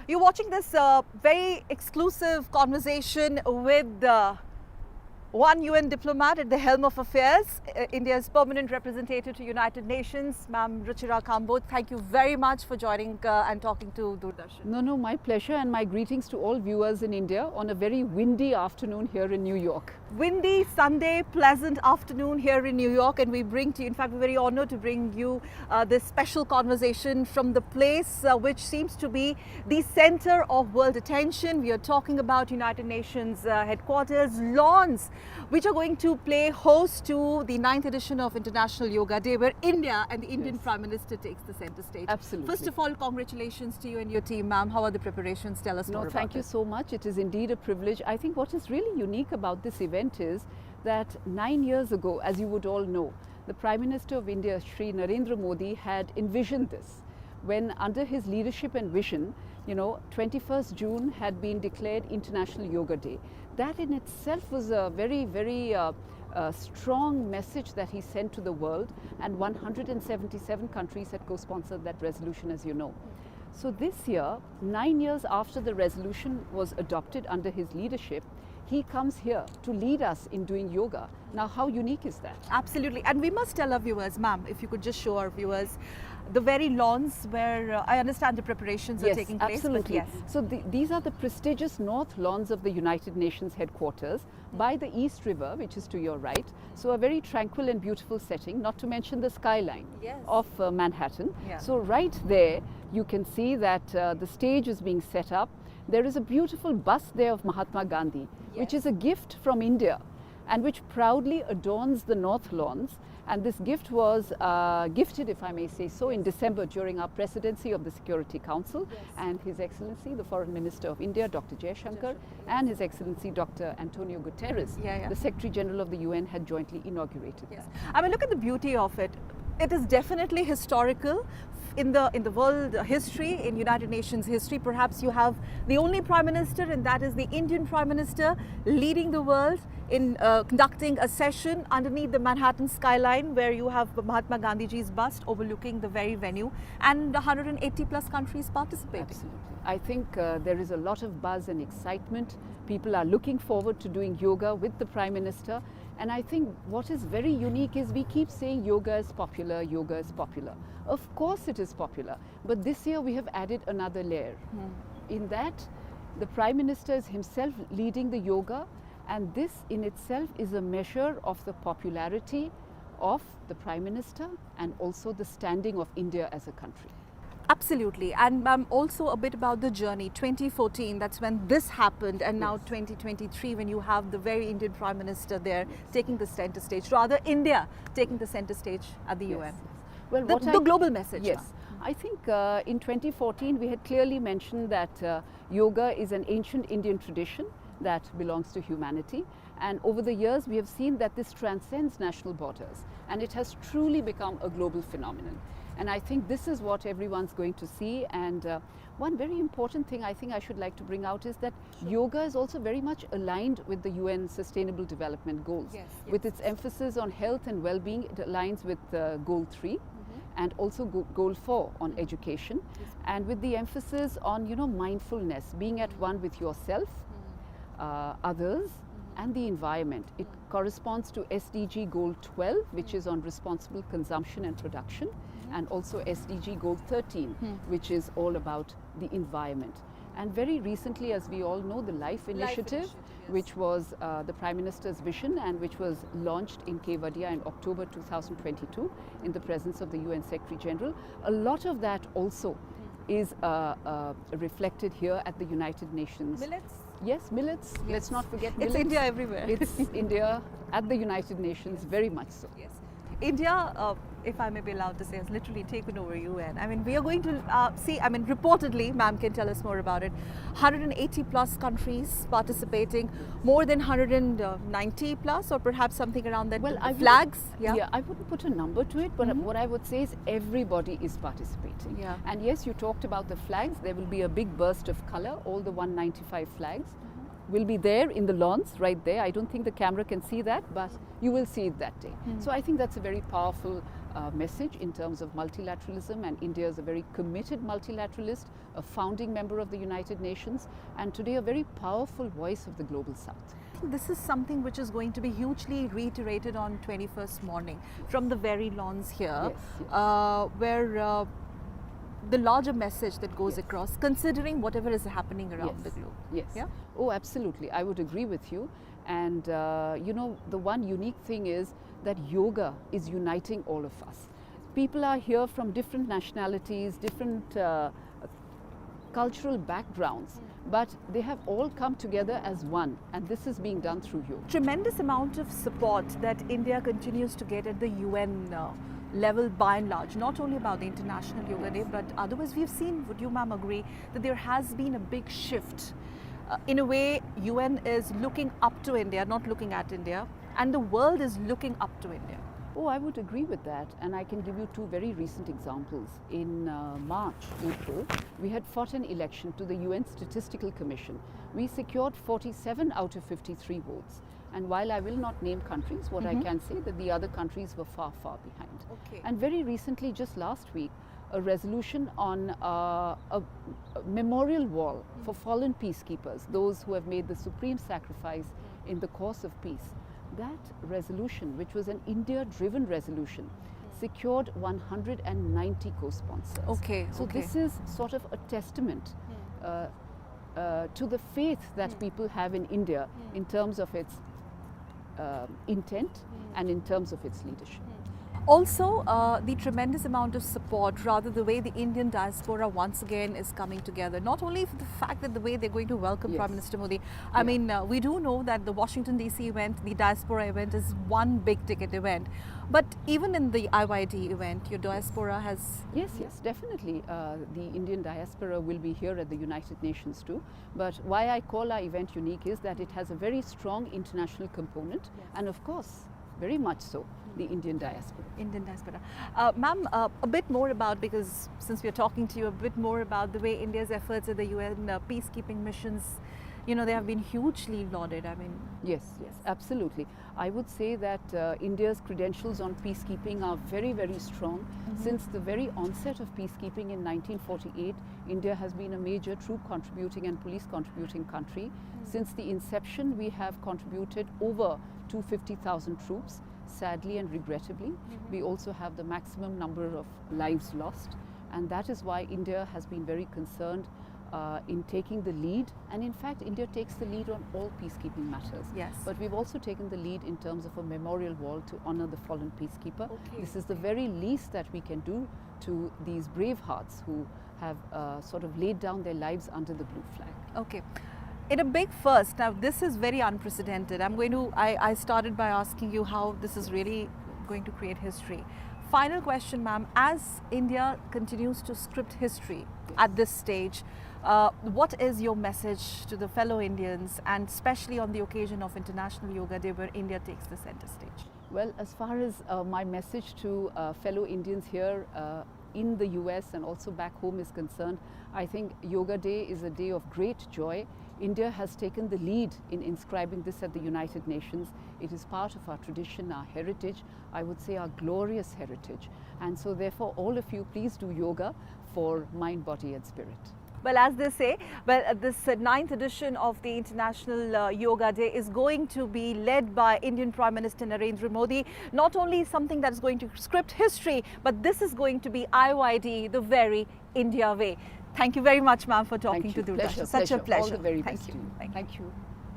You're watching this very exclusive conversation with one UN diplomat at the helm of affairs, India's permanent representative to United Nations, Ma'am Ruchira Kamboj. Thank you very much for joining and talking to Doordarshan. No, my pleasure, and my greetings to all viewers in India on a very windy afternoon here in New York. Windy, Sunday, pleasant afternoon here in New York, and we bring to you, in fact, we're very honored to bring you this special conversation from the place which seems to be the center of world attention. We are talking about United Nations headquarters, lawns, which are going to play host to the 9th edition of International Yoga Day, where India and the Indian Prime Minister takes the center stage. Absolutely. First of all, congratulations to you and your team, ma'am. How are the preparations? Tell us more about it. Thank you so much. It is indeed a privilege. I think what is really unique about this event is that 9 years ago, as you would all know, the Prime Minister of India, Shri Narendra Modi, had envisioned this when, under his leadership and vision, 21st June had been declared International Yoga Day. That in itself was a very, very strong message that he sent to the world, and 177 countries had co-sponsored that resolution, as you know. So this year, 9 years after the resolution was adopted under his leadership, he comes here to lead us in doing yoga. Now, how unique is that? Absolutely. And we must tell our viewers, ma'am, if you could just show our viewers the very lawns where I understand the preparations are taking place. Absolutely. Yes. So these are the prestigious north lawns of the United Nations headquarters by the East River, which is to your right. So a very tranquil and beautiful setting, not to mention the skyline of Manhattan. Yeah. So right there, you can see that the stage is being set up. There is a beautiful bust there of Mahatma Gandhi, which is a gift from India and which proudly adorns the north lawns. And this gift was gifted, if I may say so, in December during our presidency of the Security Council. And His Excellency, the Foreign Minister of India, Dr. Jaishankar, and His Excellency, Dr. Antonio Guterres, the Secretary General of the UN, had jointly inaugurated that. I mean, look at the beauty of it. It is definitely historical. In the world history, in United Nations history, perhaps you have the only Prime Minister, and that is the Indian Prime Minister, leading the world in conducting a session underneath the Manhattan skyline, where you have Mahatma Gandhiji's bust overlooking the very venue, and 180 plus countries participating. Absolutely. I think there is a lot of buzz and excitement. People are looking forward to doing yoga with the Prime Minister. And I think what is very unique is we keep saying yoga is popular, yoga is popular. Of course it is popular, but this year we have added another layer. In that, the Prime Minister is himself leading the yoga, and this in itself is a measure of the popularity of the Prime Minister and also the standing of India as a country. Absolutely. And also a bit about the journey. 2014, that's when this happened, and now 2023, when you have the very Indian Prime Minister there taking the center stage, rather India taking the center stage at the UN. Well, the global message. Yes. I think in 2014 we had clearly mentioned that yoga is an ancient Indian tradition that belongs to humanity, and over the years we have seen that this transcends national borders, and it has truly become a global phenomenon. And I think this is what everyone's going to see. And one very important thing I think I should like to bring out is that yoga is also very much aligned with the UN Sustainable Development Goals. With its emphasis on health and well-being, it aligns with Goal 3 and also Goal 4 on education. And with the emphasis on, mindfulness, being at one with yourself, others, and the environment. It corresponds to SDG Goal 12, which is on responsible consumption and production, and also SDG Goal 13, which is all about the environment. And very recently, as we all know, the Life Initiative, which was the Prime Minister's vision and which was launched in Kevadia in October 2022 in the presence of the UN Secretary General. A lot of that also is reflected here at the United Nations. Millets? Yes, millets. Let's not forget millets. It's India everywhere. It's India at the United Nations, very much so. Yes. India, if I may be allowed to say, has literally taken over UN. I mean, we are going to see, reportedly, ma'am can tell us more about it, 180 plus countries participating, more than 190 plus, or perhaps something around that. Well, flags? I wouldn't put a number to it, but what I would say is everybody is participating. And yes, you talked about the flags. There will be a big burst of color, all the 195 flags. will be there in the lawns right there. I don't think the camera can see that, but you will see it that day. So I think that's a very powerful message in terms of multilateralism, and India is a very committed multilateralist, a founding member of the United Nations, and today a very powerful voice of the global south. This is something which is going to be hugely reiterated on 21st morning from the very lawns here, where the larger message that goes across, considering whatever is happening around the globe. Yes. Yeah? Oh, absolutely. I would agree with you. And you know, the one unique thing is that yoga is uniting all of us. People are here from different nationalities, different cultural backgrounds, but they have all come together as one, and this is being done through yoga. Tremendous amount of support that India continues to get at the UN level by and large, not only about the International Yoga Day, but otherwise we've seen, would you ma'am agree, that there has been a big shift. In a way, UN is looking up to India, not looking at India, and the world is looking up to India. Oh, I would agree with that, and I can give you two very recent examples. In March, April, we had fought an election to the UN Statistical Commission. We secured 47 out of 53 votes. And while I will not name countries, what I can say that the other countries were far, far behind. Okay. And very recently, just last week, a resolution on a memorial wall for fallen peacekeepers, those who have made the supreme sacrifice in the cause of peace. That resolution, which was an India-driven resolution, secured 190 co-sponsors. Okay. So this is sort of a testament to the faith that people have in India in terms of its intent and in terms of its leadership. Also, the tremendous amount of support, rather the way the Indian diaspora once again is coming together, not only for the fact that the way they're going to welcome Prime Minister Modi. I mean, we do know that the Washington DC event, the diaspora event, is one big ticket event. But even in the IYD event, your diaspora has... Yes, definitely. The Indian diaspora will be here at the United Nations too. But why I call our event unique is that it has a very strong international component, and of course, very much so, the Indian diaspora. Indian diaspora. Ma'am, a bit more about, because since we're talking to you, a bit more about the way India's efforts at the UN peacekeeping missions, you know, they have been hugely lauded. I mean... Yes, absolutely. I would say that India's credentials on peacekeeping are very, very strong. Since the very onset of peacekeeping in 1948, India has been a major troop contributing and police contributing country. Since the inception, we have contributed over 250,000 troops. Sadly and regrettably, we also have the maximum number of lives lost, and that is why India has been very concerned in taking the lead, and in fact India takes the lead on all peacekeeping matters. Yes. But we've also taken the lead in terms of a memorial wall to honor the fallen peacekeeper. Okay. This is the very least that we can do to these brave hearts who have sort of laid down their lives under the blue flag. Okay. In a big first, now this is very unprecedented. I started by asking you how this is really going to create history. Final question, ma'am, as India continues to script history at this stage, what is your message to the fellow Indians, and especially on the occasion of International Yoga Day where India takes the center stage? Well, as far as my message to fellow Indians here in the US and also back home is concerned, I think Yoga Day is a day of great joy. India has taken the lead in inscribing this at the United Nations. It is part of our tradition, our heritage, I would say our glorious heritage. And so therefore all of you, please do yoga for mind, body and spirit. Well, as they say, this 9th edition of the International Yoga Day is going to be led by Indian Prime Minister Narendra Modi. Not only something that is going to script history, but this is going to be IYD, the very India way. Thank you very much, ma'am, for talking to Doordarshan. Such a pleasure. All the very best Thank to you. you. Thank you.